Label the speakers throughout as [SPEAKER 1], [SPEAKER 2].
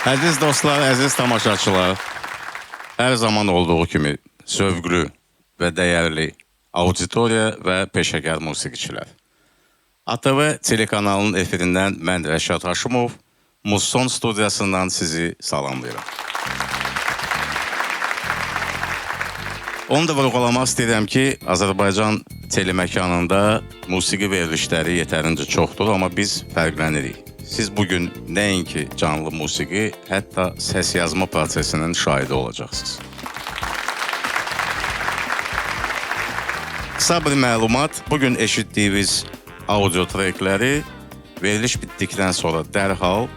[SPEAKER 1] Əziz dostlar, əziz tamaşaçılar, hər zaman olduğu kimi sövqlü və dəyərli auditoriya və peşəkar musiqiçilər. ATV telekanalının efirindən mən Rəşad Haşimov, Muson studiyasından sizi salamlayıram. Onu da vurğulamaq istəyirəm ki, Azərbaycan teleməkanında musiqi verilişləri yetərincə çoxdur, amma biz fərqlənirik. Siz bugün nəinki canlı musiqi, hətta səs yazma prosesinin şahidi olacaqsınız. Qısa bir məlumat, bugün eşitdiyiniz audio trekləri veriliş bitdikdən sonra dərhal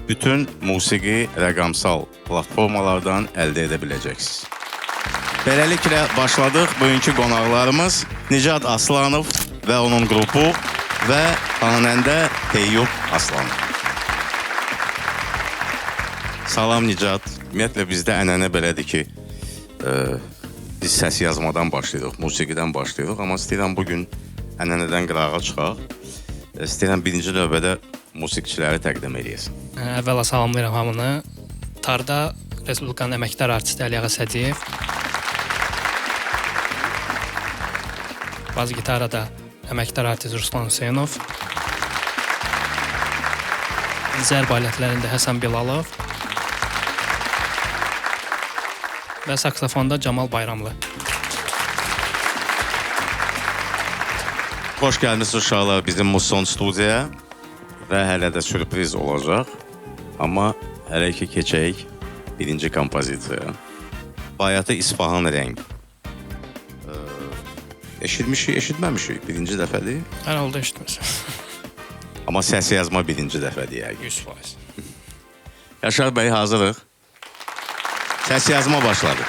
[SPEAKER 1] bütün musiqi rəqəmsal platformalardan əldə edə biləcəksiniz. Beləliklə başladıq. Bugünkü qonaqlarımız Nicat Aslanov və onun qrupu və xanəndə Teyyub Aslanov. Salam Nicat. Ümumiyyətlə bizdə ənənə belədir ki, biz səs yazmadan başlayırıq, musiqidən başlayırıq. Amma istəyirəm bugün ənənədən qırağa çıxaq. İstəyirəm birinci növbədə musiqiçiləri təqdim edəsən.
[SPEAKER 2] Əvvəla salamlayıram hamını. Tarda Respublikanın əməkdar artisti Əli Ağa Səcəyev. Baz gitarada əməkdar artist Ruslan Hüseynov. Zərb alətlərində Həsən Bilalov. Və saksafonda Camal Bayramlı.
[SPEAKER 1] Xoş gəlmişsiniz uşaqlar bizim Muson studiyaya və hələ də sürpriz olacaq. Amma hələ ki keçək birinci kompozisiyaya. Bayatı İsfahan rəng. Eşitmişik, eşitməmişik. Birinci dəfədir.
[SPEAKER 2] Hər halda eşitməsin.
[SPEAKER 1] Amma səs yazma birinci dəfədir yəqin.
[SPEAKER 2] 100%.
[SPEAKER 1] Yaşar bəy hazırıq. Səs yazma başladı.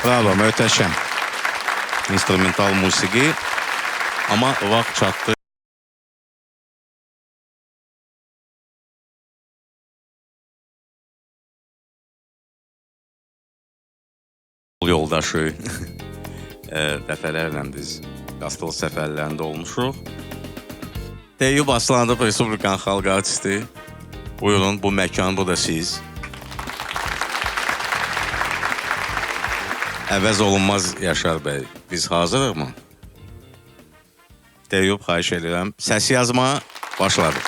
[SPEAKER 1] Bravo, möhtəşəm. İnstrumental musiqi. Amma vaxt çatdı. Yoldaşı dəfələrlə biz qastrol səfərlərində olmuşuq. Teyyub Aslanov Respublikan xalq artisti. Buyurun, bu məkan, bu da siz. Əvəz olunmaz Yaşar bəy. Biz hazırıq mı? Teyyub, xahiş edirəm. Səs yazma başladı.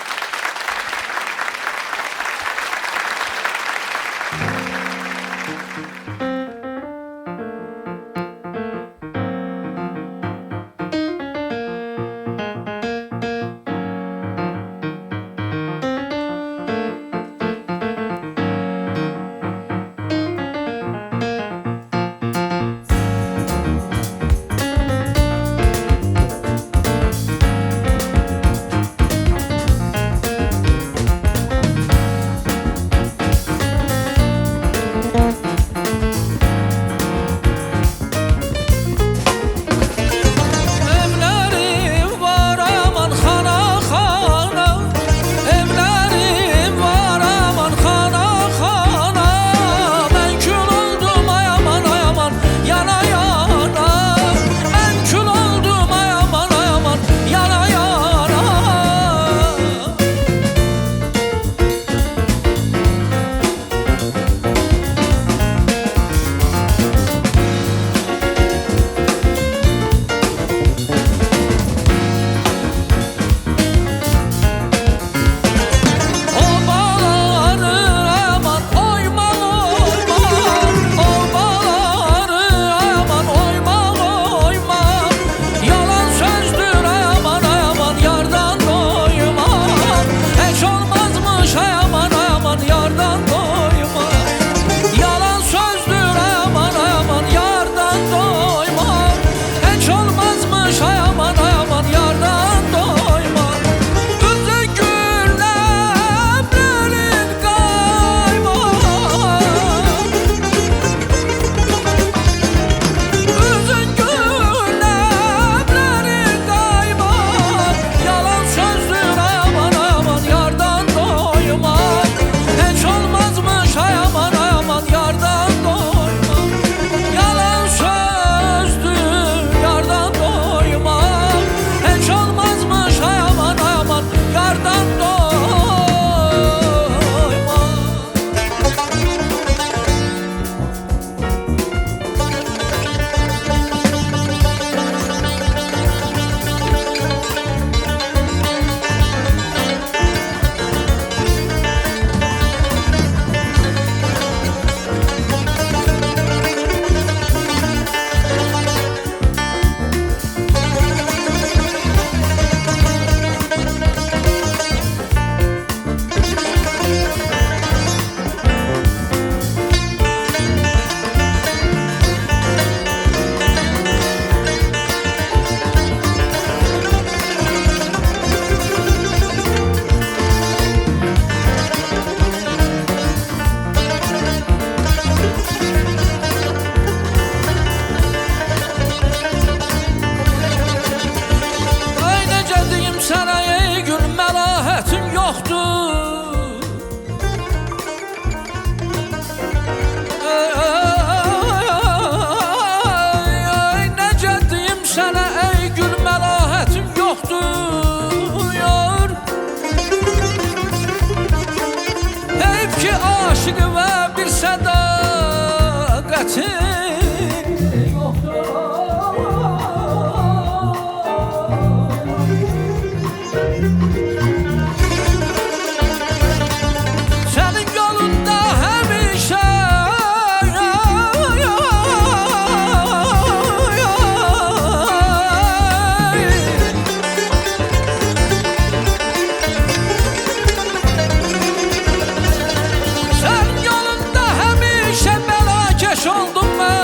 [SPEAKER 3] Oldum ben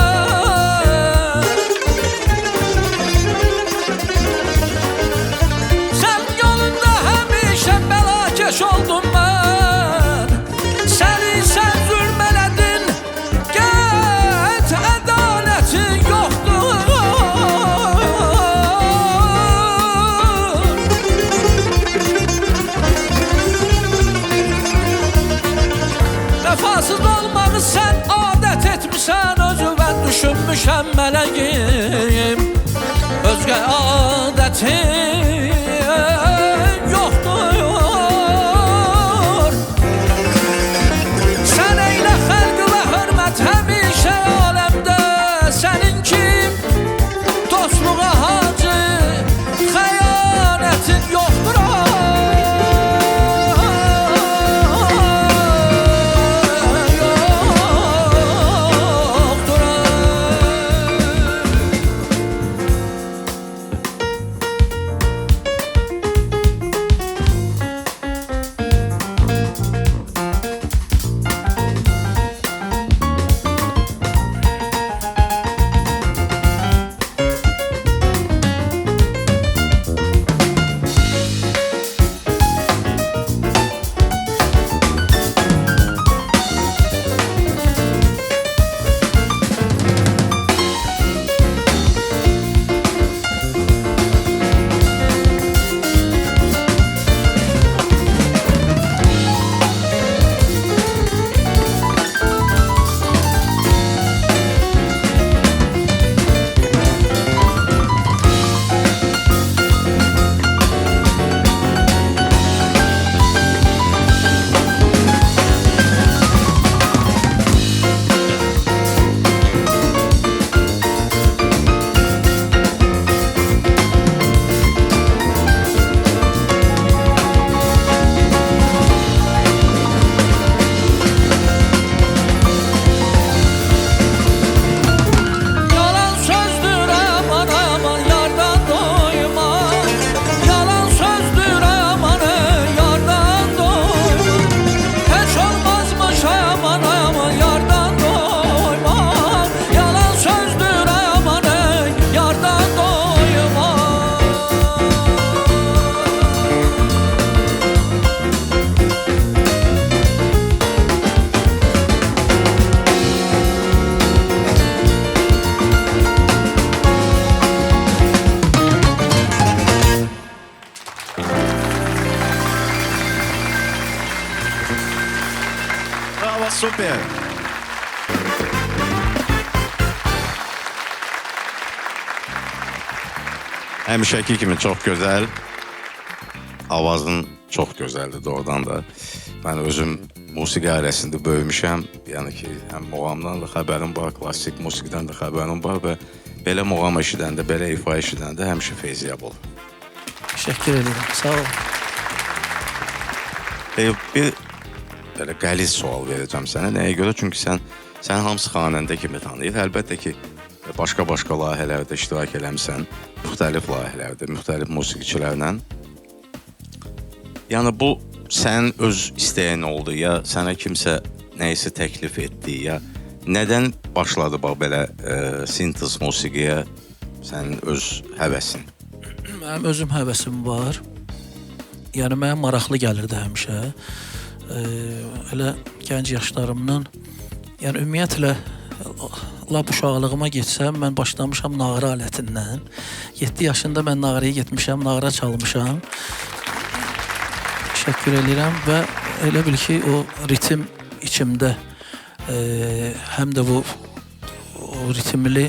[SPEAKER 3] dönmüşəm mələyim, özgə adətim yoxdur. Sən eylə xəlq və hörmət həmişə aləmdə, sənin kim dostluğa hacı, xəyanətin yoxdur.
[SPEAKER 1] Bravo, super. Həmişəki kimi çox gözəl. Avazın çox gözəldir doğrudan da. Mən özüm musiqi ailəsində böyümüşəm. Yəni ki, həm muğamdan da xəbərim var, klassik musiqidən də xəbərim var və belə muğam eşidəndə, belə ifa eşidəndə həmişə feyziyab olur.
[SPEAKER 3] Təşəkkür ederim, sağ ol.
[SPEAKER 1] Bir belə qəliz sual verəcəm sənə. Nəyə görə? Çünki sən hamısı xanəndə kimi tanıyır. Əlbəttə ki, başqa-başqa layihələrdə iştirak eləmsən, müxtəlif layihələrdə, müxtəlif musiqiçilərlə. Yəni bu sənin öz istəyin oldu ya sənə kimsə nəyisə təklif etdi ya nədən başladı bax belə sintez musiqiyə sənin öz həvəsin?
[SPEAKER 3] Mənim özüm həvəsim var. Yəni mənə maraqlı gəlirdi həmişə. Elə gənc yaşlarımdan, yəni ümumiyyətlə lap uşaqlığıma getsəm, mən başlamışam nağara alətindən. 7 yaşında mən nağaraya getmişəm, nağara çalmışam. Təşəkkür edirəm və elə bil ki, o ritim içimdə, həm də bu ritmli,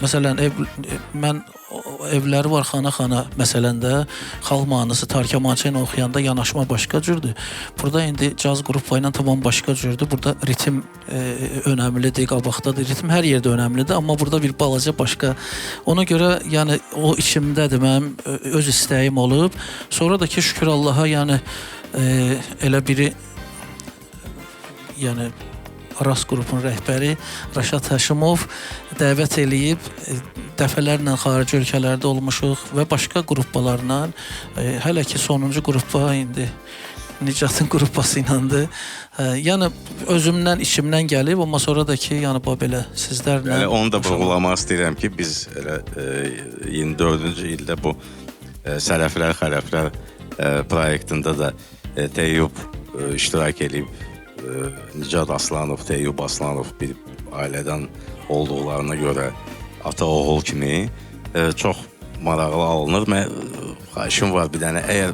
[SPEAKER 3] məsələn, mən evləri var xana-xana məsələndə, xalq mahnısı, tarika mança ilə oxuyanda yanaşma başqa cürdür. Burada indi caz qrupu ilə tamam başqa cürdür. Burada ritim önəmlidir, qabaqdadır. Ritim hər yerdə önəmlidir, amma burada bir balaca başqa. Ona görə, yəni, o içimdədir, mənim öz istəyim olub. Sonra da ki, şükür Allaha, yəni, elə biri, yəni, Aras qrupun rəhbəri Rəşad Həşimov dəvət eləyib, dəfələrlə xarici ölkələrdə olmuşuq və başqa qruplarla, hələ ki sonuncu qrupa indi Nicatın qrupası iləndir. Yəni özümdən, içimdən gəlib, amma sonra da ki, yəni belə sizlərlə...
[SPEAKER 1] Yəni onu da vurğulamaq istəyirəm ki, biz elə 24-cü ildə bu Sələflər, Xələflər proyektində da Teyyub iştirak edib. Nicat Aslanov, Teyyub Aslanov bir ailədən olduqlarına görə ata-oğul kimi çox maraqlı alınır. Xahişim var bir dənə, əgər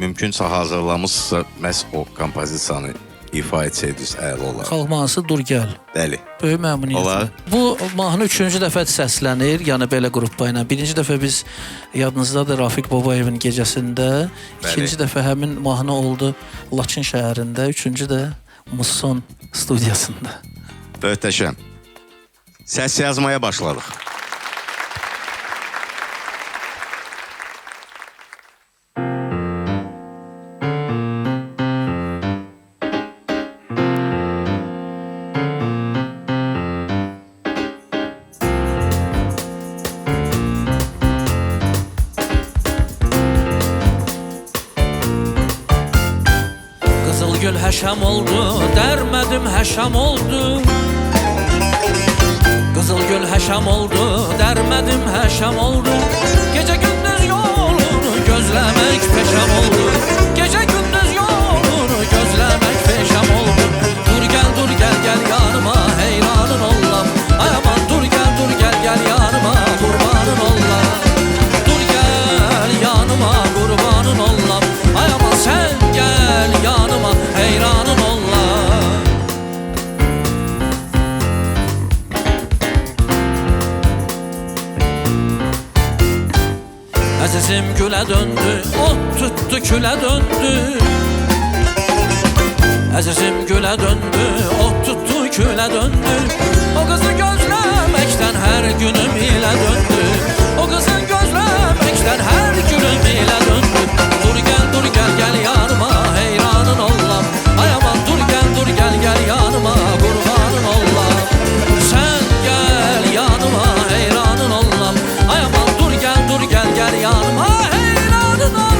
[SPEAKER 1] mümkünsə hazırlamışsa məhz o kompozisiyanı ifa etsəydiniz əla olar.
[SPEAKER 3] Xalq mahnısı Dur gəl.
[SPEAKER 1] Bəli.
[SPEAKER 3] Böyük məmnuniyyət.
[SPEAKER 1] Olar.
[SPEAKER 3] Bu mahnı 3-cü dəfə səslənir, yəni belə qrupla ilə. Birinci dəfə biz yadınızdadır Rafiq Babayevin gecəsində, ikinci dəfə həmin mahnı oldu Laçın şəhərində, üçüncü də Muson studiyasında.
[SPEAKER 1] Möhtəşəm. Səs yazmaya başladıq.
[SPEAKER 3] Qızılgül həşəm oldu, dərmədim həşəm oldu. Qızılgül həşəm oldu, dərmədim həşəm oldu. Gecə gündüz yolunu gözləmək peşəm oldu. Gecə gündüz yolunu gözləmək peşəm oldu. Dur gəl gəl yanıma, heyranın olam. Ay aman dur gəl yanıma, qurbanın olam. Dur gəl yanıma, qurbanın olam. Ay aman sən gəl yanıma, heyranın olam. Əzizim gülə döndü, ot tutdu külə döndü. Əzizim gülə döndü, ot tutdu külə döndü. O qızı gözləməkdən hər günüm ilə döndü. O qızı gözləməkdən hər günüm ilə döndü. Dur gəl yanıma, heyranın olam. Ay aman dur gəl yanıma, qurbanın olam. Sən gəl yanıma, heyranın olam. Ay aman dur gəl yanıma, heyranın olam.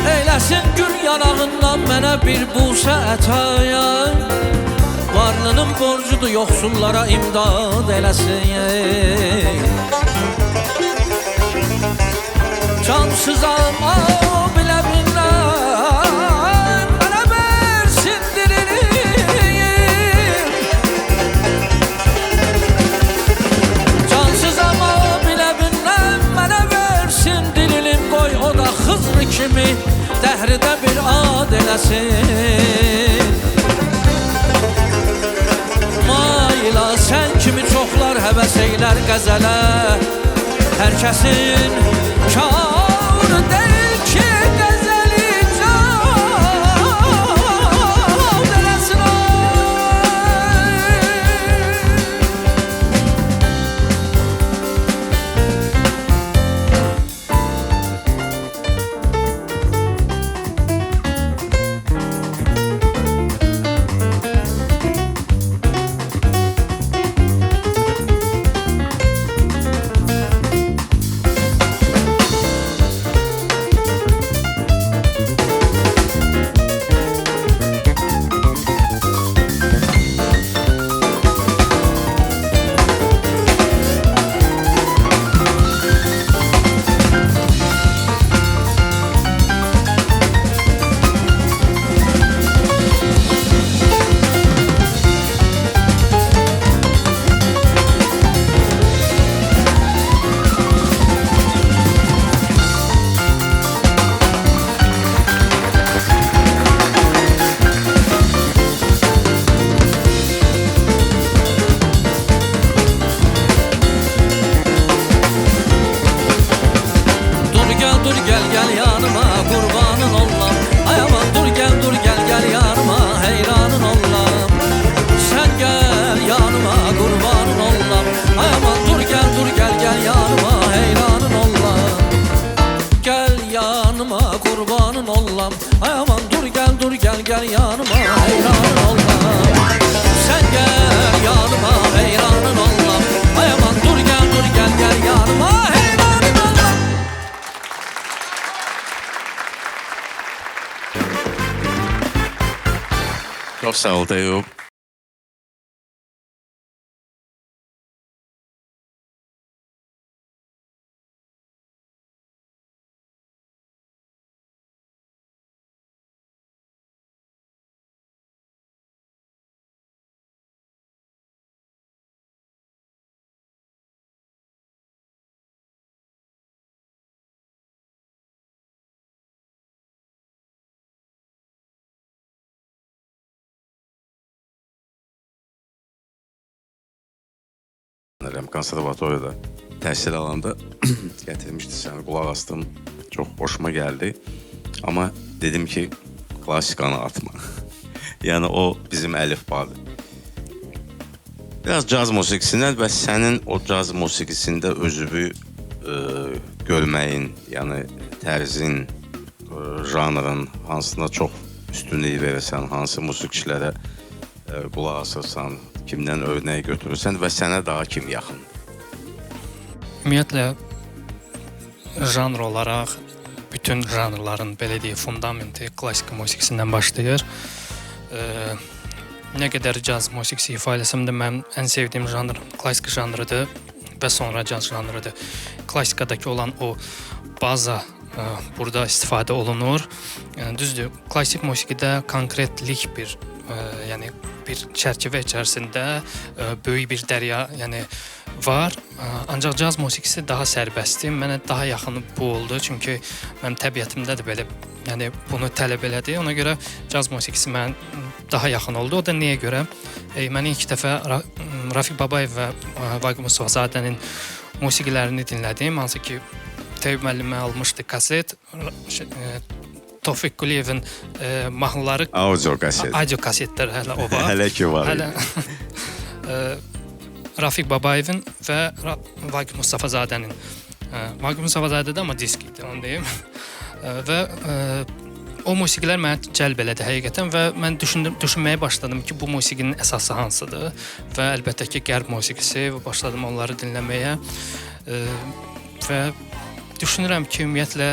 [SPEAKER 3] Eyləsin gül yanağından mənə bir busə ətaya. Varlının borcudur yoxsullara imdad eləsin. Cansızam bilə bilməm, mənə versin dilini. Cansızam bilə bilməm, mənə versin dilini. Qoy o da Xızr kimi dəhridə bir ad eləsin. Mayla sən kimi çoxlar həvəs eylər qəzələ. Hər kəsin kar deyil ki qəzəli can eləsin. gel yanıma heyranın olmam. Sen gel yanıma heyranın olmam. Ay aman dur gel yanıma heyranın olmam.
[SPEAKER 1] Çok sağ ol Teyup. Konservatoriyada təhsil alanda gətirmişdi səni, qulaq astım. Çox hoşuma gəldi. Amma dedim ki, klassikanı atma. Yəni o bizim əlifbadır. Biraz caz musiqisindən və sənin o caz musiqisində özünü görməyin, yəni tərzin, janrın hansına çox üstünlük verirsən, hansı musiqiçilərə qulaq asırsan, kimdən örnək götürürsən və sənə daha kim yaxındır?
[SPEAKER 2] Ümumiyyətlə janr olaraq bütün janrların belə deyək fundamenti klassik musiqisindən başlayır. Nə qədər caz musiqisi ifa eləsəm də mənim ən sevdiyim janr klassik janrıdır və sonra caz janrıdır. Klassikadakı olan o baza burada istifadə olunur. Düzdür, klassik musiqidə konkretlik yəni bir çərçivə içərisində böyük bir dərya, yəni var. Ancaq caz musiqisi daha sərbəstdir. Mənə daha yaxını bu oldu. Çünki mənim təbiətimdə də belə, yəni bunu tələb elədi. Ona görə caz musiqisi mənə daha yaxın oldu. O da niyə görə? Mən ilk dəfə Rafiq Babayev və Vaqif Mustafazadənin musiqilərini dinlədim. Hansı ki, Teyub müəllimə almışdı kaset. Tofiq Quliyevin mahnıları
[SPEAKER 1] Audio
[SPEAKER 2] kasetlər hələ o var.
[SPEAKER 1] Hələ ki var.
[SPEAKER 2] Hələ Rafiq Babayevin və Vaqif Mustafazadənin. Vaqif Mustafazadə də amma disk idi, onu deyim. Və o musiqilər mənə cəlb elədi həqiqətən və mən düşünməyə başladım ki, bu musiqinin əsası hansıdır və əlbəttə ki, qərb musiqisi və başladım onları dinləməyə və düşünürəm ki, ümumiyyətlə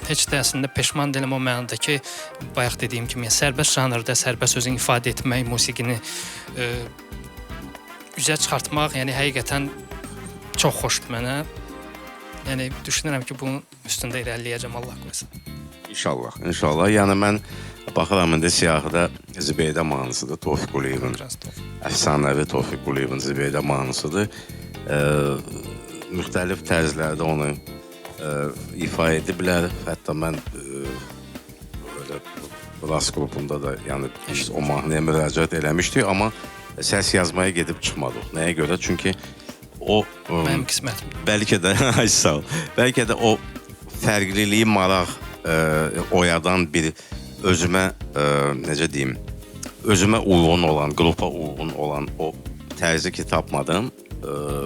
[SPEAKER 2] heç də əslində peşman deyiləm o mənada ki, bayaq dediyim kimi, sərbəst janrda sərbəst özünü ifadə etmək, musiqini üzə çıxartmaq, yəni həqiqətən çox xoşdur mənə. Yəni düşünürəm ki, bunun üstündə irəliləyəcəm, Allah qoysun.
[SPEAKER 1] İnşallah, inşallah. Yəni mən baxıram indi siyahıda Zibeydə mahnısıdır, Tofiq Quliyevin. Əfsanəvi Tofiq Quliyevin Zibeydə mahnısıdır. Müxtəlif tərzlərdə onu ifa ediblər. Hətta mən Ras qrupunda da yəni o mahnıya müraciət eləmişdik, amma səs yazmaya gedib çıxmadıq. Nəyə görə? Çünki o
[SPEAKER 2] mənim qismətim.
[SPEAKER 1] Bəlkə də sağ ol. Bəlkə də o fərqliliyi maraq oyadan bir özümə necə deyim, özümə uyğun olan, qrupa uyğun olan o tərzi ki tapmadım.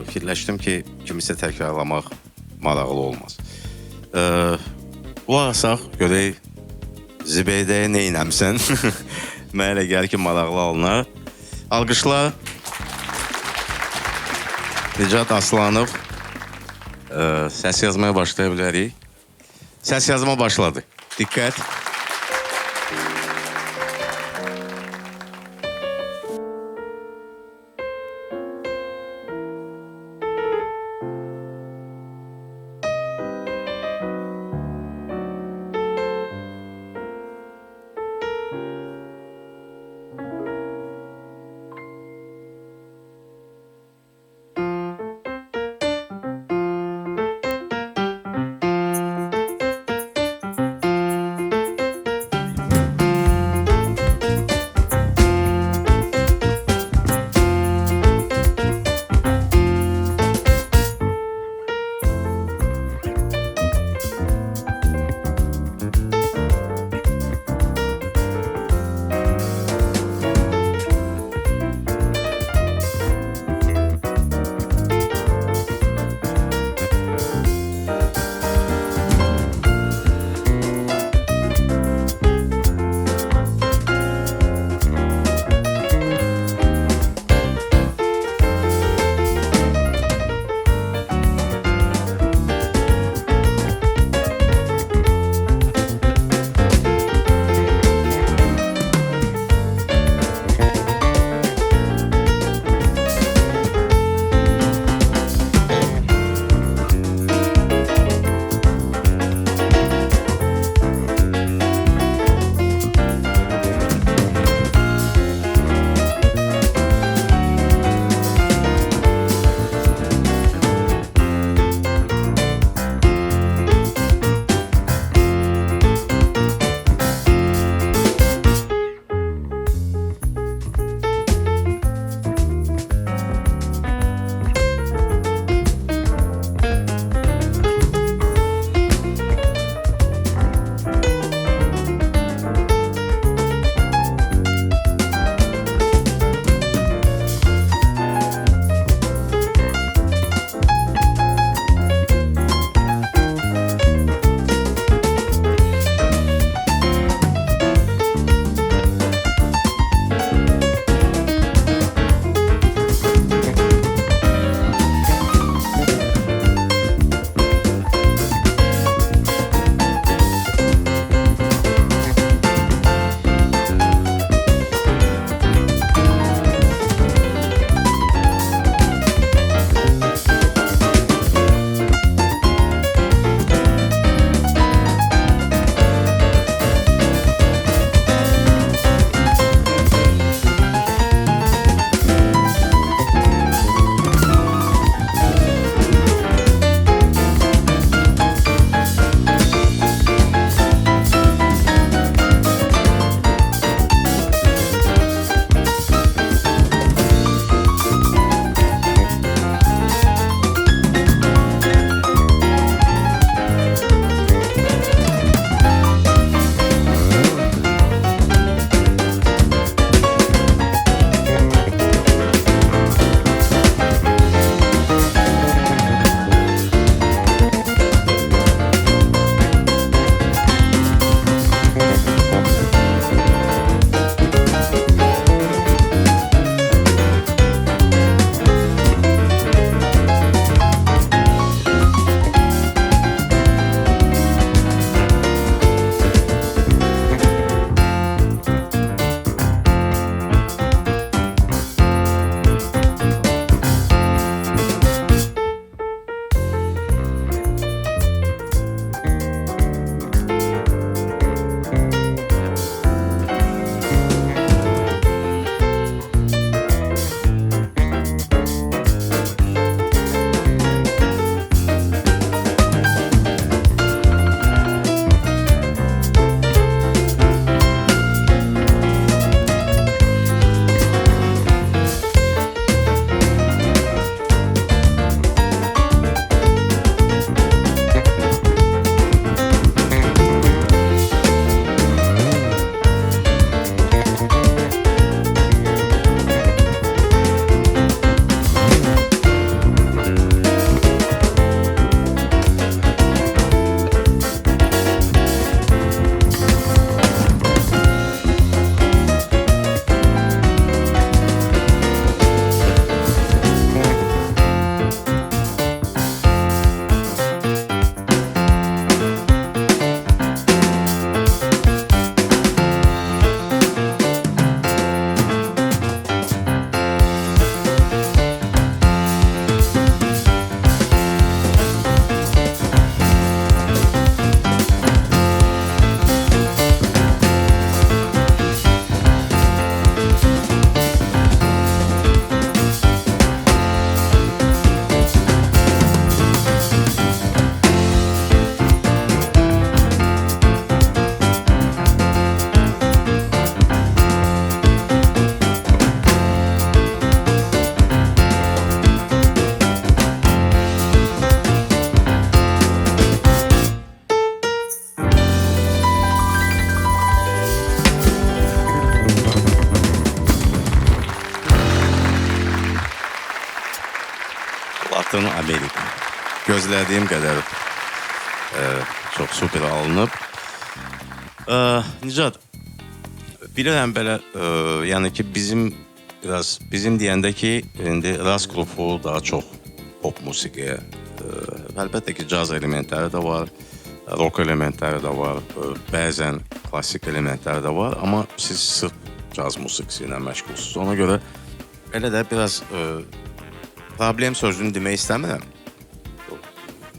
[SPEAKER 1] Fikirləşdim ki, kimisə təkrarlamaq maraqlı olmaz. Qulaq asaq, görək Zibeydəyə nə inəmsən? Mənə elə gəlir ki, maraqlı alınar. Alqışlar. Nicat Aslanov. Səs yazmaya başlaya bilərik. Səs yazma başladı. Diqqət. Melik. Gözlədiyim qədər çox super alınıb. Nicat, bilirəm belə, yəni ki, bizim deyəndə ki, indi rast qrupu daha çox pop musiqiyə, əlbəttə ki, caz elementləri də var, rock elementləri də var, bəzən klassik elementləri də var, amma siz sırf caz musiqisi ilə məşğulsunuz. Ona görə elə də biraz problem sözünü demək istəmirəm.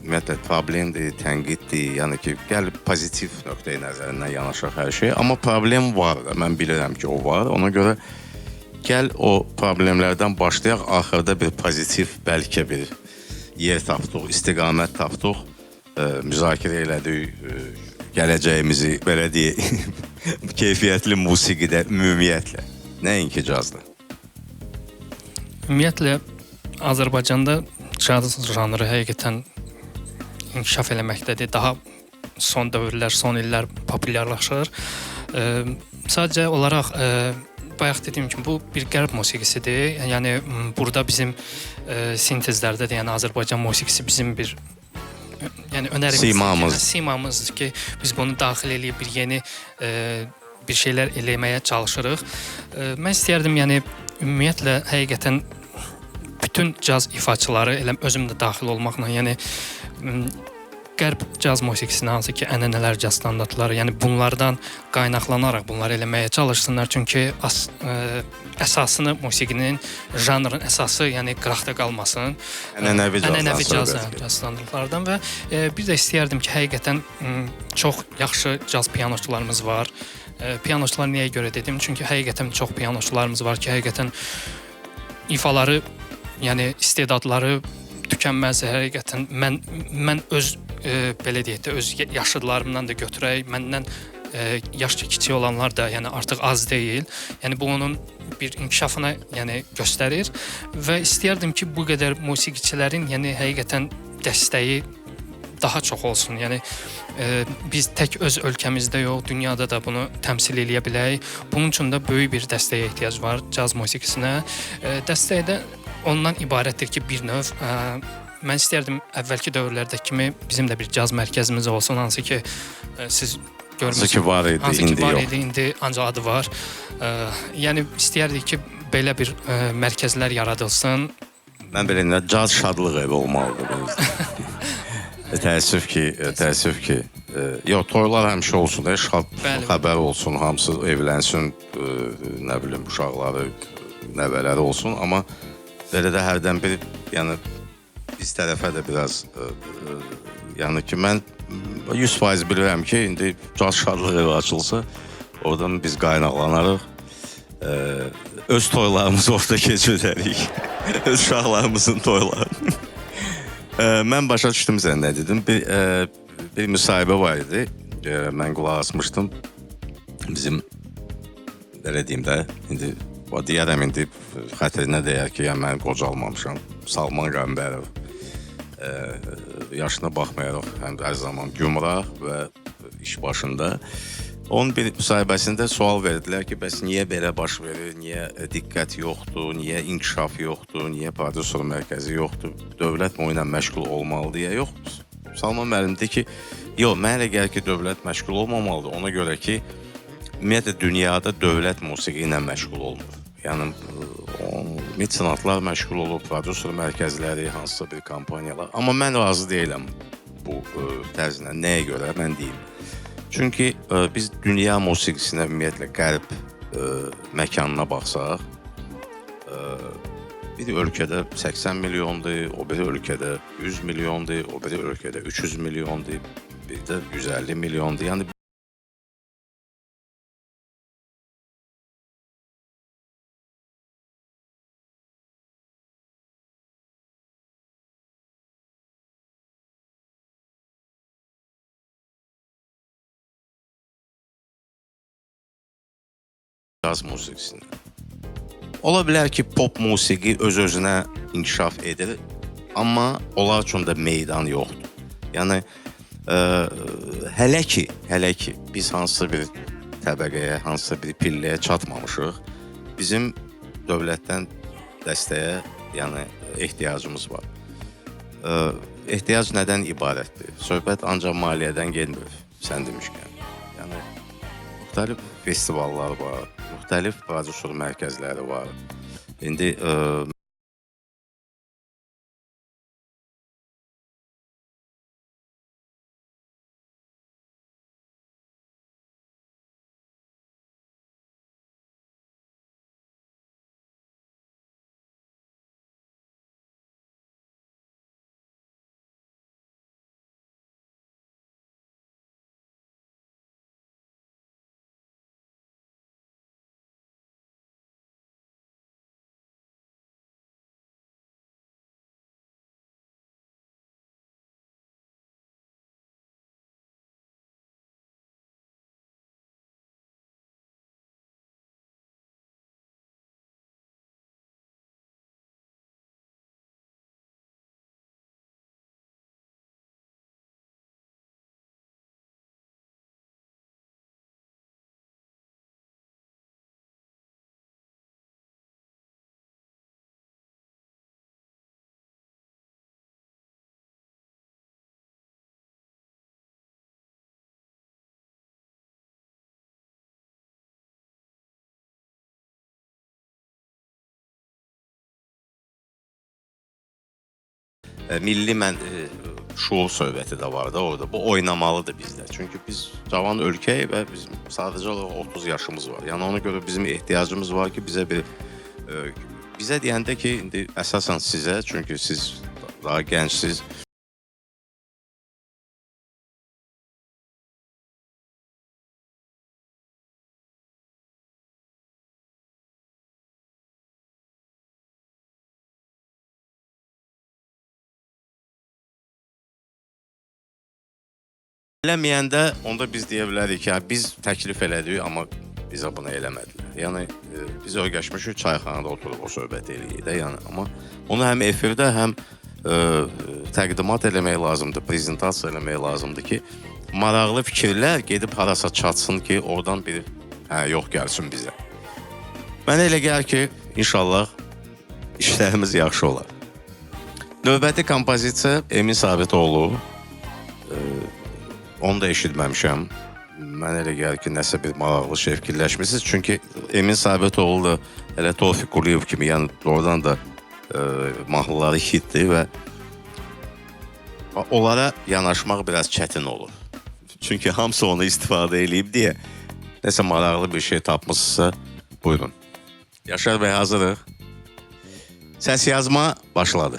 [SPEAKER 1] Ümumiyyətlə, problemdir, tənqiddir, yəni ki, gəl pozitiv nöqteyi nəzərindən yanaşaq hər şey, amma problem var, mən bilirəm ki, o var. Ona görə gəl o problemlərdən başlayaq, axırda bir pozitiv, bəlkə bir yer tapdıq, istiqamət tapdıq, müzakirə elədik, gələcəyimizi, belə deyək, keyfiyyətli musiqidə ümumiyyətlə, nəinki cazda.
[SPEAKER 2] Ümumiyyətlə, Azərbaycanda caz janrı həqiqətən inkişaf eləməkdədir. Daha son dövrlər, son illər populyarlaşır. Sadəcə olaraq, bayaq dediyim kimi, bu bir qərb musiqisidir. Yəni, burada bizim sintezlərdə də, yəni Azərbaycan musiqisi bizim bir simamızdır ki, biz bunu daxil eləyib bir yeni bir şeylər eləməyə çalışırıq. Mən istəyərdim, yəni, ümumiyyətlə, həqiqətən bütün caz ifaçıları, elə özüm də daxil olmaqla, yəni qərb caz musiqisinə hansı ki, ənənələr, caz standartları, yəni bunlardan qaynaqlanaraq bunları eləməyə çalışsınlar. Çünki əsasını musiqinin, janrın əsası, yəni qıraqda qalmasın.
[SPEAKER 1] Ənənəvi
[SPEAKER 2] caz standartlardan və bir də istəyərdim ki, həqiqətən çox yaxşı caz pianoçularımız var. Pianoçular niyə görə dedim? Çünki həqiqətən çox pianoçularımız var ki, həqiqətən ifaları, yəni istedadları tükənməz. Həqiqətən mən öz belə deyək də, öz yaşıdlarımdan da götürək, məndən yaşca kiçik olanlar da yəni artıq az deyil. Yəni bu onun bir inkişafına yəni göstərir və istəyərdim ki, bu qədər musiqiçilərin yəni həqiqətən dəstəyi daha çox olsun. Yəni biz tək öz ölkəmizdə yox, dünyada da bunu təmsil eləyə bilək. Bunun üçün də böyük bir dəstəyə ehtiyac var caz musiqisinə. Dəstək də ondan ibarətdir ki, bir növ mən istərdim əvvəlki dövrlərdə kimi bizim də bir caz mərkəzimiz olsun, hansı ki siz görmüsünüz.
[SPEAKER 1] Hansı ki var idi,
[SPEAKER 2] indi ancaq adı var. Yəni istəyərdik ki, belə bir mərkəzlər yaradılsın.
[SPEAKER 1] Mən belə caz şadlıq evi olmalıdır. Təəssüf ki, yox, toylar həmişə olsun, şad xəbər olsun, hamısı evlənsin, nə bilim, uşaqları, nəvələri olsun, amma belə də hərdən bir, yəni, biz tərəfə də biraz, yəni ki, mən 100% bilirəm ki, indi caz şadlıq evi açılsa, oradan biz qaynaqlanarıq, öz toylarımızı orada keçirərik, öz uşaqlarımızın toylarını. Mən başa düşdüm sən nə dedim. Bir müsahibə var idi. Mən qulaq asmışdım. Bizim, belə deyim də, indi deyərəm, indi xətrinə deyər ki, mən qocalmamışam. Salman Qəmbərov. Yaşına baxmayaraq, həm də hər zaman gümrah və iş başında. Onun bir müsahibəsində sual verdilər ki, bəs niyə belə baş verir, niyə diqqət yoxdur, niyə inkişaf yoxdur, niyə prodüser mərkəzi yoxdur, dövlət o ilə məşğul olmalı deyə yoxdur. Salman müəllim deyir ki, yox, mənə elə gəlir ki, dövlət məşğul olmamalıdır, ona görə ki, ümumiyyətlə dünyada dövlət musiqi ilə məşğul olmur. Yəni, mecenatlar məşğul olur, prodüser mərkəzləri, hansısa bir kampaniyalar, amma mən razı deyiləm bu tərzinə, nəyə görə, mən deyim. Çünki biz dünya musiqisinə ümumiyyətlə qərb məkanına baxsaq, bir ölkədə 80 milyondur, o biri ölkədə 100 milyondur, o biri ölkədə 300 milyondur, bir də 150 milyondur. Yəni caz musiqisində. Ola bilər ki, pop musiqi öz-özünə inkişaf edir, amma onlar üçün də meydan yoxdur. Yəni, hələ ki, biz hansısa bir təbəqəyə, hansısa bir pilləyə çatmamışıq, bizim dövlətdən dəstəyə, yəni, ehtiyacımız var. ehtiyac nədən ibarətdir? Söhbət ancaq maliyyədən gelmir, sən demişkən. Yəni, müxtəlif festivallar var, müxtəlif prodüser mərkəzləri var. İndi milli şuur söhbəti də var da orada. Bu oynamalıdır bizdə. Çünki biz cavan ölkəyik və bizim sadəcə olaraq 30 yaşımız var. Yəni ona görə bizim ehtiyacımız var ki, bizə deyəndə ki, indi əsasən sizə, çünki siz daha gəncsiniz. Eləməyəndə onda biz deyə bilərik ki, biz təklif elədik, amma bizə bunu eləmədilər. Yəni biz öyrəşmişik, çayxanada oturub o söhbət eləyirik də, yəni amma onu həm efirdə, həm təqdimat eləmək lazımdır, prezentasiya eləmək lazımdır ki, maraqlı fikirlər gedib harasa çatsın ki, oradan bir yox gəlsin bizə. Mənə elə gəlir ki, inşallah işlərimiz yaxşı olar. Növbəti kompozisiya Emin Sabitoğlu. Onu da eşitməmişəm. Mənə elə gəlir ki, nəsə bir maraqlı şey fikirləşmişsiniz. Çünki Emin Sabitoğlu da elə Tofiq Quliyev kimi, yəni doğrudan da mahnıları hitdir və onlara yanaşmaq biraz çətin olur. Çünki hamısı onu istifadə eləyib deyə nəsə maraqlı bir şey tapmışsınızsa, buyurun. Yaşar bəy, hazırıq. Səs yazma başladı.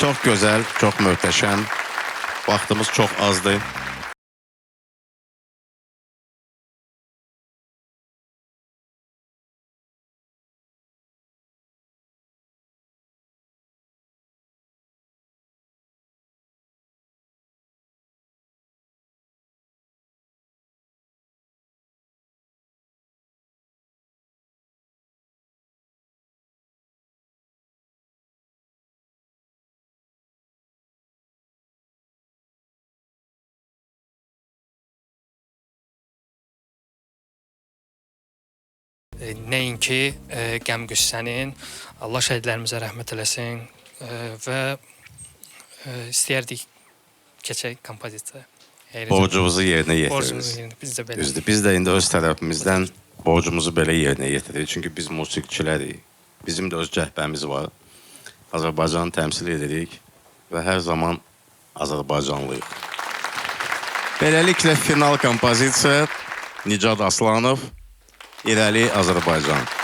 [SPEAKER 1] Çox gözəl, çox möhtəşəm. Vaxtımız çox azdır.
[SPEAKER 2] nəinki qəm-qüssənin, Allah şəhidlərimizə rəhmət eləsin və istəyərdik keçək kompozisiyaya.
[SPEAKER 1] Borcumuzu yerinə
[SPEAKER 2] Borcumuzu
[SPEAKER 1] yetiririz.
[SPEAKER 2] biz də belə.
[SPEAKER 1] Düzdür. Biz də indi öz tərəfimizdən borcumuzu belə yerinə yetiririk. Çünki biz musiqiçilərik. Bizim də öz cəhbəmiz var. Azərbaycanı təmsil edirik və hər zaman Azərbaycanlıyıq. Beləliklə final kompozisiya Nicat Aslanov, İrəli Azərbaycan.
[SPEAKER 4] Azərbaycan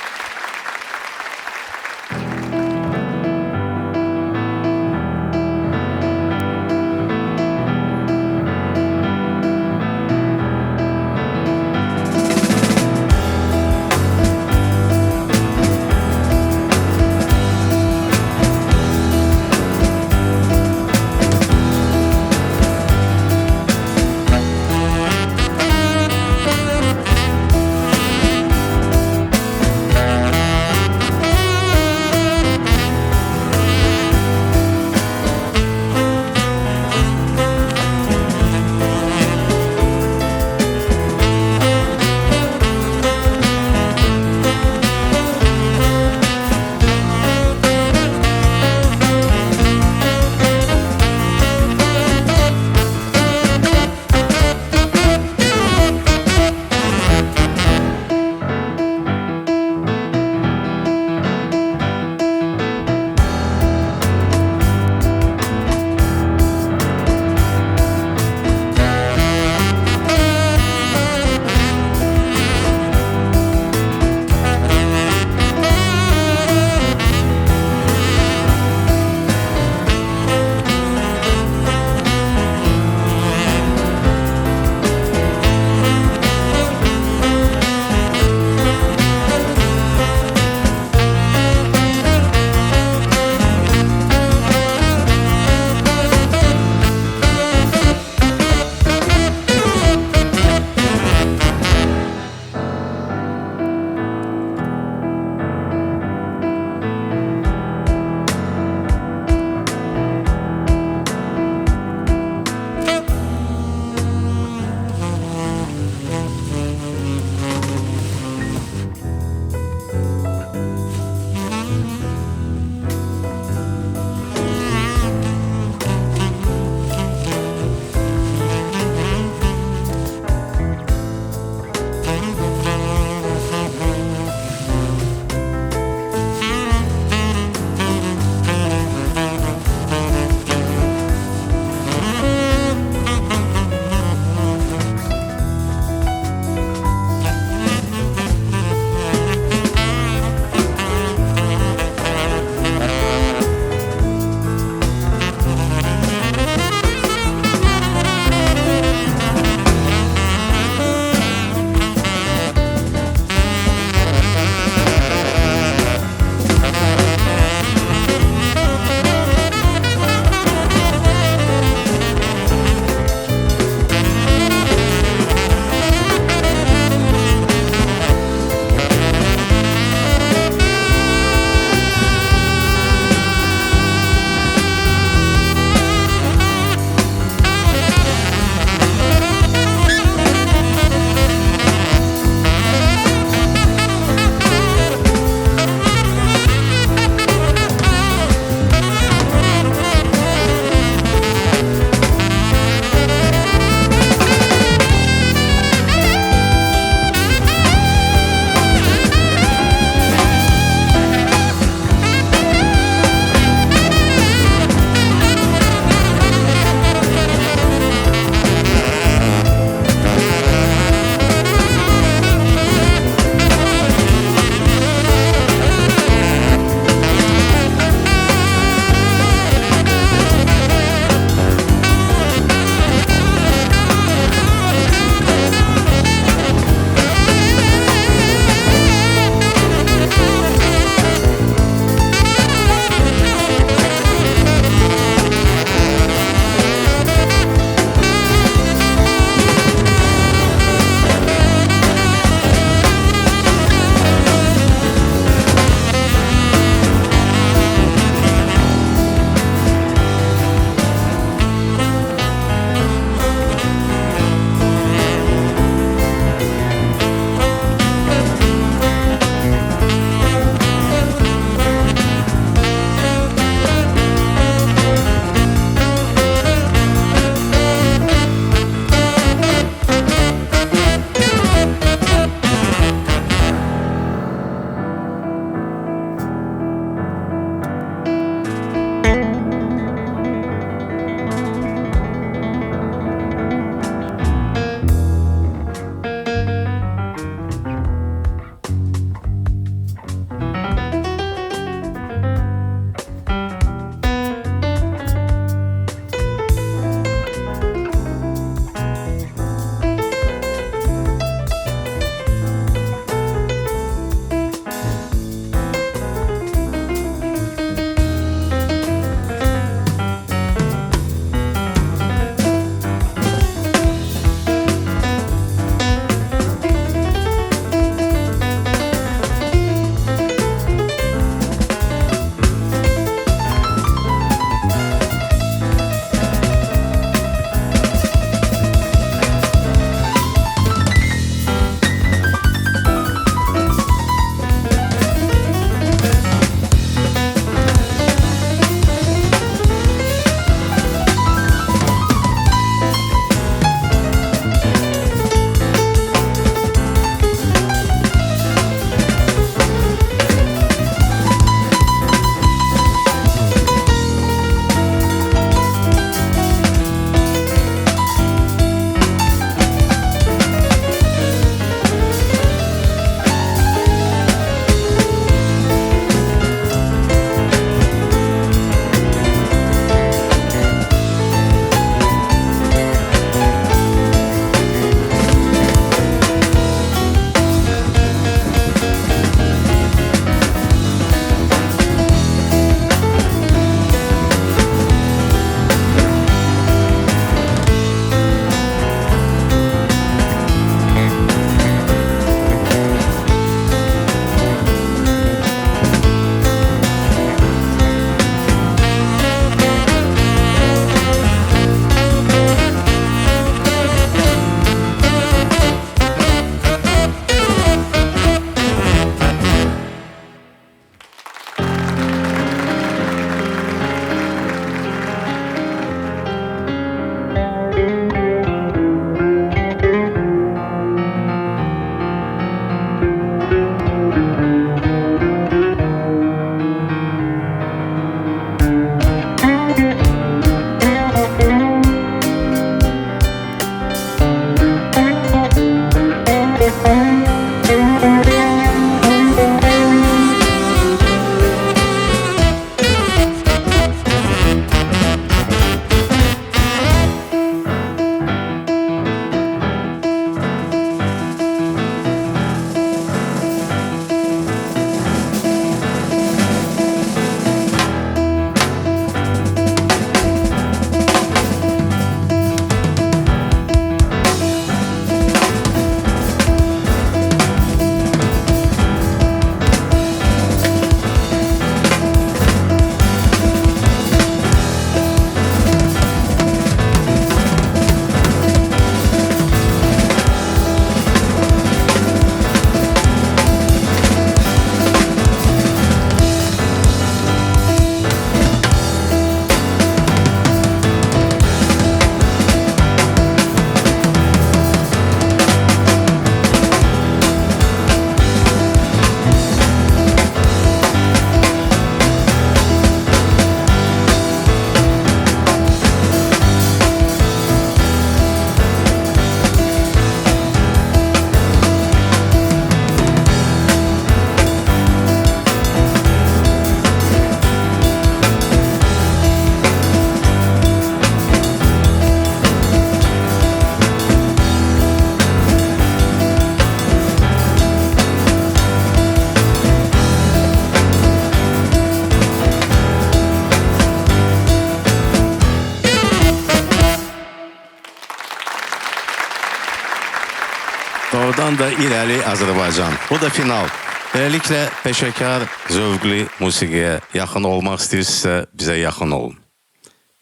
[SPEAKER 1] Doğrudan da irəli Azərbaycan. Bu da final. Beləliklə peşəkar, zövqlü musiqiyə yaxın olmaq istəyirsinizsə bizə yaxın olun.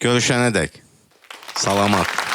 [SPEAKER 1] Görüşənədək. Salamat.